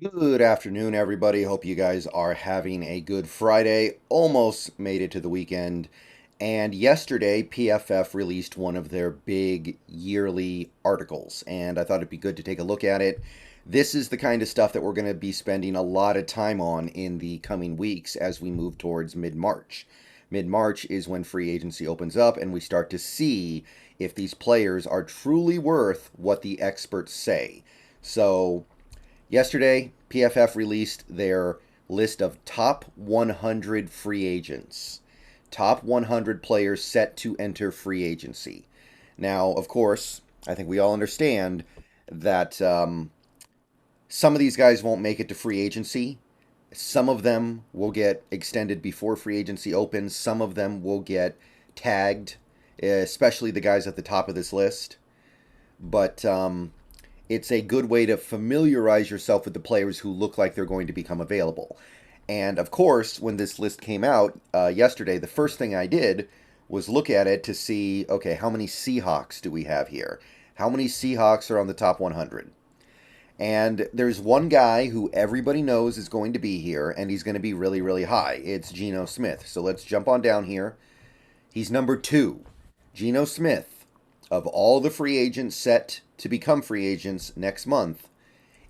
Good afternoon, everybody. Hope you guys are having a good Friday. Almost made it to the weekend. And yesterday, PFF released one of their big yearly articles, and I thought it'd be good to take a look at it. This is the kind of stuff that we're going to be spending a lot of time on in the coming weeks as we move towards mid March. Mid March is when free agency opens up, and we start to see if these players are truly worth what the experts say. So, yesterday, PFF released their list of top 100 free agents, top 100 players set to enter free agency. Now, of course, I think we all understand that some of these guys won't make it to free agency. Some of them will get extended before free agency opens. Some of them will get tagged, especially the guys at the top of this list. But it's a good way to familiarize yourself with the players who look like they're going to become available. And of course, when this list came out yesterday, the first thing I did was look at it to see, okay, how many Seahawks do we have here? How many Seahawks are on the top 100? And there's one guy who everybody knows is going to be here, and he's going to be really, really high. It's Geno Smith. So let's jump on down here. He's number 2. Geno Smith, of all the free agents set to become free agents next month,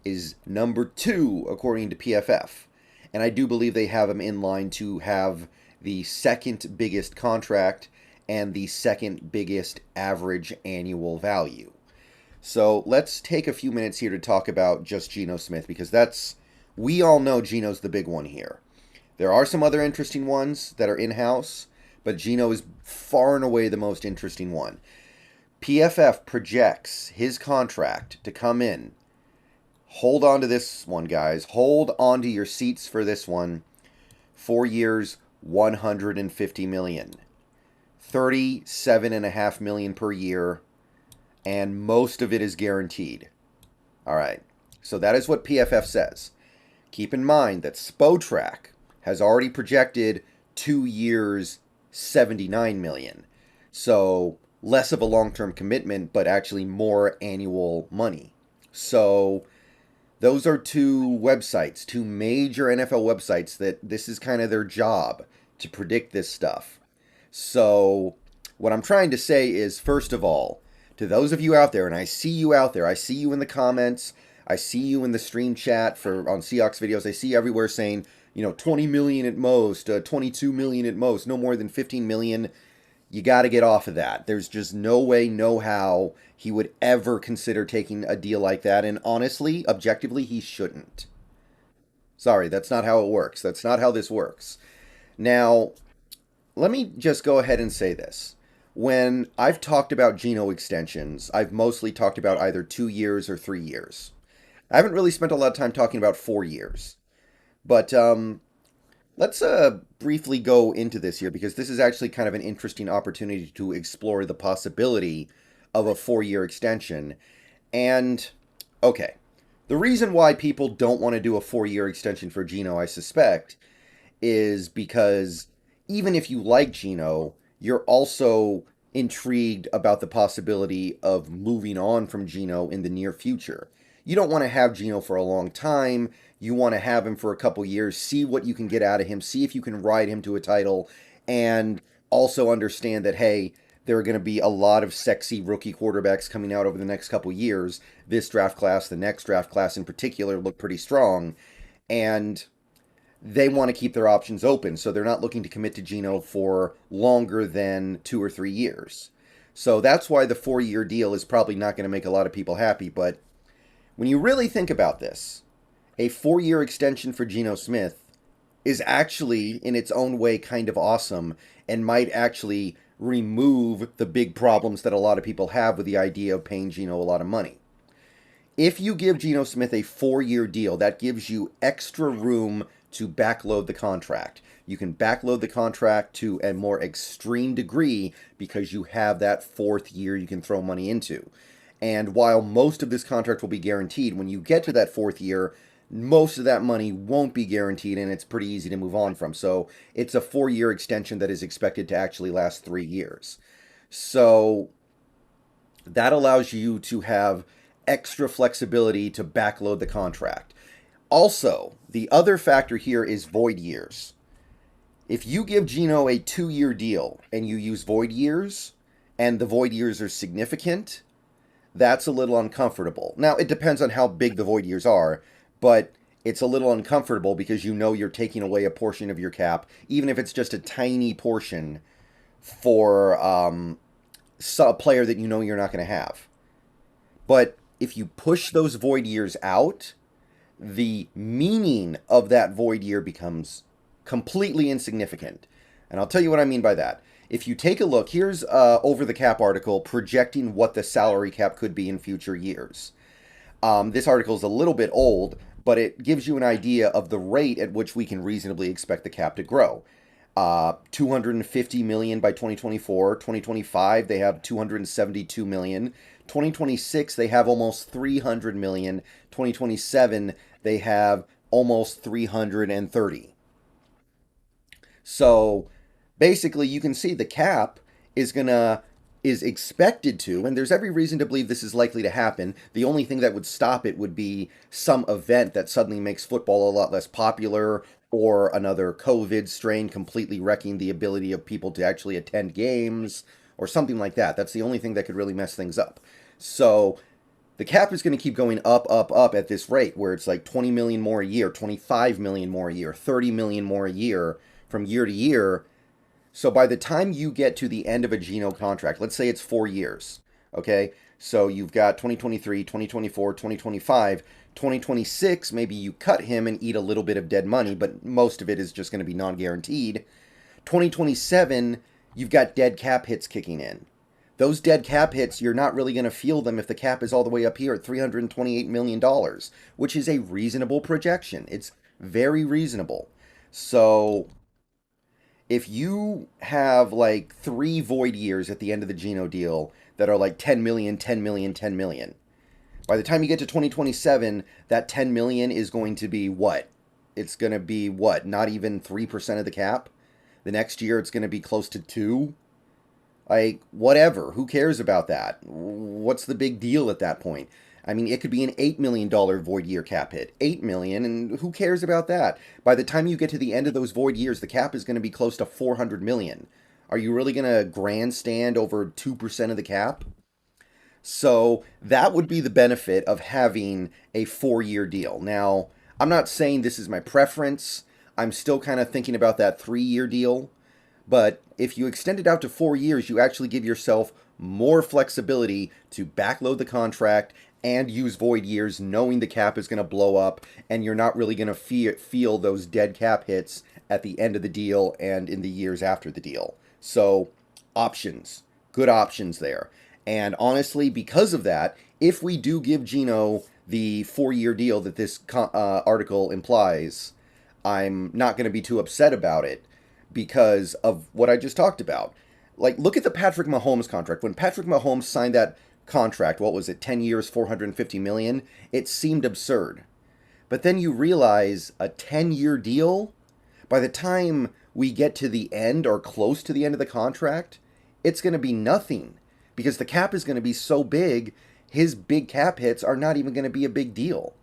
is number 2 according to PFF. And I do believe they have him in line to have the second biggest contract and the second biggest average annual value. So let's take a few minutes here to talk about just Geno Smith, because we all know Geno's the big one here. There are some other interesting ones that are in-house, but Geno is far and away the most interesting one. PFF projects his contract to come in. Hold on to this one, guys. Hold on to your seats for this one. 4 years, $150 million. $37.5 million per year, and most of it is guaranteed. All right. So that is what PFF says. Keep in mind that Spotrac has already projected 2 years, $79 million. So less of a long-term commitment, but actually more annual money. So those are two major NFL websites that this is kind of their job to predict this stuff. So what I'm trying to say is, first of all, to those of you out there, and I see you out there, I see you in the comments, I see you in the stream chat on Seahawks videos, I see you everywhere saying, 20 million at most, 22 million at most, no more than 15 million. You got to get off of that. There's just no way, no how he would ever consider taking a deal like that. And honestly, objectively, he shouldn't. Sorry, that's not how it works. That's not how this works. Now, let me just go ahead and say this. When I've talked about Geno extensions, I've mostly talked about either 2 years or 3 years. I haven't really spent a lot of time talking about 4 years. But let's briefly go into this here, because this is actually kind of an interesting opportunity to explore the possibility of a 4 year extension. And, okay, the reason why people don't want to do a 4 year extension for Geno, I suspect, is because even if you like Geno, you're also intrigued about the possibility of moving on from Geno in the near future. You don't want to have Geno for a long time. You want to have him for a couple years, see what you can get out of him, see if you can ride him to a title, and also understand that, hey, there are going to be a lot of sexy rookie quarterbacks coming out over the next couple years. This draft class, the next draft class in particular, look pretty strong. And they want to keep their options open, so they're not looking to commit to Geno for longer than 2 or 3 years. So that's why the 4 year deal is probably not going to make a lot of people happy. But when you really think about this, a 4 year extension for Geno Smith is actually, in its own way, kind of awesome, and might actually remove the big problems that a lot of people have with the idea of paying Geno a lot of money. If you give Geno Smith a 4 year deal, that gives you extra room to backload the contract. You can backload the contract to a more extreme degree because you have that 4th year you can throw money into. And while most of this contract will be guaranteed, when you get to that 4th year, most of that money won't be guaranteed, and it's pretty easy to move on from. So it's a 4 year extension that is expected to actually last 3 years. So that allows you to have extra flexibility to backload the contract. Also, the other factor here is void years. If you give Geno a 2-year deal and you use void years, and the void years are significant, that's a little uncomfortable. Now, it depends on how big the void years are, but it's a little uncomfortable because you know you're taking away a portion of your cap, even if it's just a tiny portion for a player that you know you're not going to have. But if you push those void years out, the meaning of that void year becomes completely insignificant. And I'll tell you what I mean by that. If you take a look, here's Over the Cap article projecting what the salary cap could be in future years. This article is a little bit old, but it gives you an idea of the rate at which we can reasonably expect the cap to grow. 250 million by 2024. 2025, they have 272 million. 2026, they have almost 300 million. 2027, they have almost 330. So basically, you can see the cap is expected to, and there's every reason to believe this is likely to happen. The only thing that would stop it would be some event that suddenly makes football a lot less popular, or another COVID strain completely wrecking the ability of people to actually attend games, or something like that. That's the only thing that could really mess things up. So the cap is going to keep going up, up, up at this rate, where it's like 20 million more a year, 25 million more a year, 30 million more a year from year to year. So by the time you get to the end of a Geno contract, let's say it's 4 years, okay? So you've got 2023, 2024, 2025, 2026, maybe you cut him and eat a little bit of dead money, but most of it is just going to be non-guaranteed. 2027, you've got dead cap hits kicking in. Those dead cap hits, you're not really going to feel them if the cap is all the way up here at $328 million, which is a reasonable projection. It's very reasonable. So if you have like 3 void years at the end of the Geno deal that are like 10 million, 10 million, 10 million, by the time you get to 2027, that 10 million is going to be what? It's going to be what? Not even 3% of the cap? The next year it's going to be close to 2? Like, whatever. Who cares about that? What's the big deal at that point? I mean, it could be an $8 million void year cap hit. $8 million, and who cares about that? By the time you get to the end of those void years, the cap is going to be close to $400 million. Are you really going to grandstand over 2% of the cap? So that would be the benefit of having a 4-year deal. Now, I'm not saying this is my preference. I'm still kind of thinking about that 3-year deal. But if you extend it out to 4 years, you actually give yourself more flexibility to backload the contract and use void years, knowing the cap is going to blow up, and you're not really going to feel those dead cap hits at the end of the deal and in the years after the deal. So, options. Good options there. And honestly, because of that, if we do give Geno the 4-year deal that this article implies, I'm not going to be too upset about it because of what I just talked about. Like, look at the Patrick Mahomes contract. When Patrick Mahomes signed that contract, what was it, 10 years, 450 million? It seemed absurd. But then you realize a 10-year deal, by the time we get to the end or close to the end of the contract, it's going to be nothing because the cap is going to be so big, his big cap hits are not even going to be a big deal.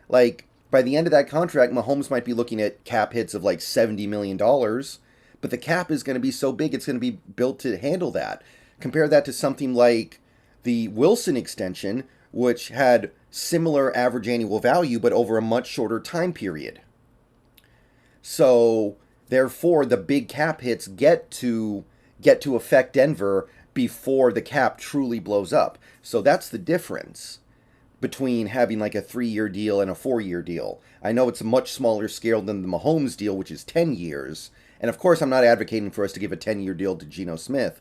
Like, by the end of that contract, Mahomes might be looking at cap hits of like $70 million, but the cap is going to be so big, it's going to be built to handle that. Compare that to something like the Wilson extension, which had similar average annual value, but over a much shorter time period. So, therefore, the big cap hits get to affect Denver before the cap truly blows up. So that's the difference between having like a 3-year deal and a 4-year deal. I know it's a much smaller scale than the Mahomes deal, which is 10 years. And of course, I'm not advocating for us to give a 10-year deal to Geno Smith,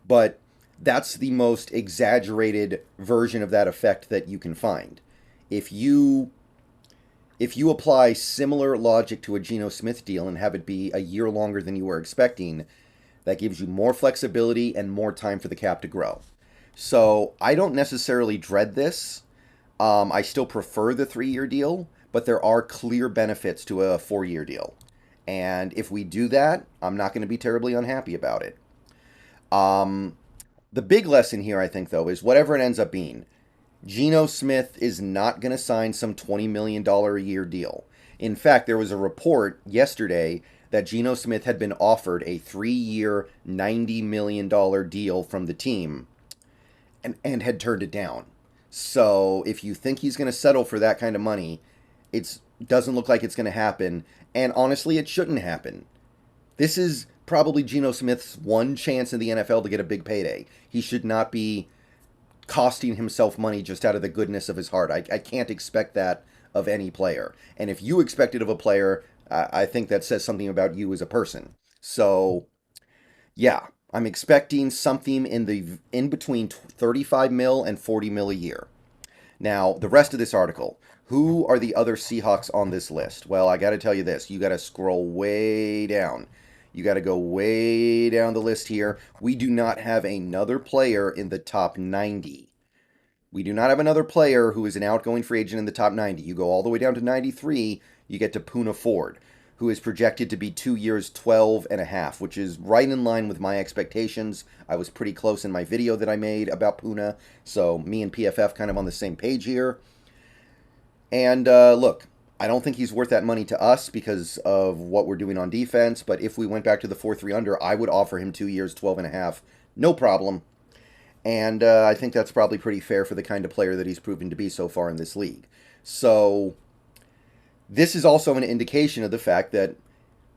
but that's the most exaggerated version of that effect that you can find. If you apply similar logic to a Geno Smith deal and have it be a year longer than you were expecting, that gives you more flexibility and more time for the cap to grow. So I don't necessarily dread this. I still prefer the 3-year deal, but there are clear benefits to a 4-year deal. And if we do that, I'm not going to be terribly unhappy about it. The big lesson here, I think, though, is whatever it ends up being, Geno Smith is not going to sign some $20 million a year deal. In fact, there was a report yesterday that Geno Smith had been offered a 3-year, $90 million deal from the team and had turned it down. So if you think he's going to settle for that kind of money, it doesn't look like it's going to happen. And honestly, it shouldn't happen. This is probably Geno Smith's one chance in the NFL to get a big payday. He should not be costing himself money just out of the goodness of his heart. I can't expect that of any player. And if you expect it of a player, I think that says something about you as a person. So, yeah, I'm expecting something in between 35 mil and 40 mil a year. Now, the rest of this article. Who are the other Seahawks on this list? Well, I got to tell you this. You got to scroll way down. You got to go way down the list here. We do not have another player in the top 90. We do not have another player who is an outgoing free agent in the top 90. You go all the way down to 93, you get to Poona Ford, who is projected to be 2 years, 12 and a half, which is right in line with my expectations. I was pretty close in my video that I made about Poona, so me and PFF kind of on the same page here. And look, I don't think he's worth that money to us because of what we're doing on defense, but if we went back to the 4-3 under, I would offer him 2 years, 12 and a half, no problem. And I think that's probably pretty fair for the kind of player that he's proven to be so far in this league. So this is also an indication of the fact that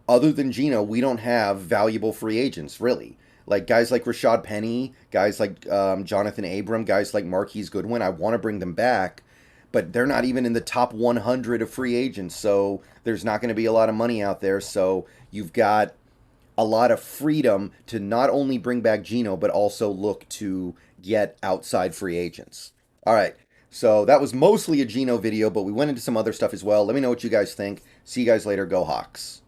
other than Geno, we don't have valuable free agents, really. Like guys like Rashad Penny, guys like Jonathan Abram, guys like Marquise Goodwin, I want to bring them back, but they're not even in the top 100 of free agents, so there's not going to be a lot of money out there. So you've got a lot of freedom to not only bring back Geno, but also look to get outside free agents. All right, so that was mostly a Geno video, but we went into some other stuff as well. Let me know what you guys think. See you guys later. Go Hawks.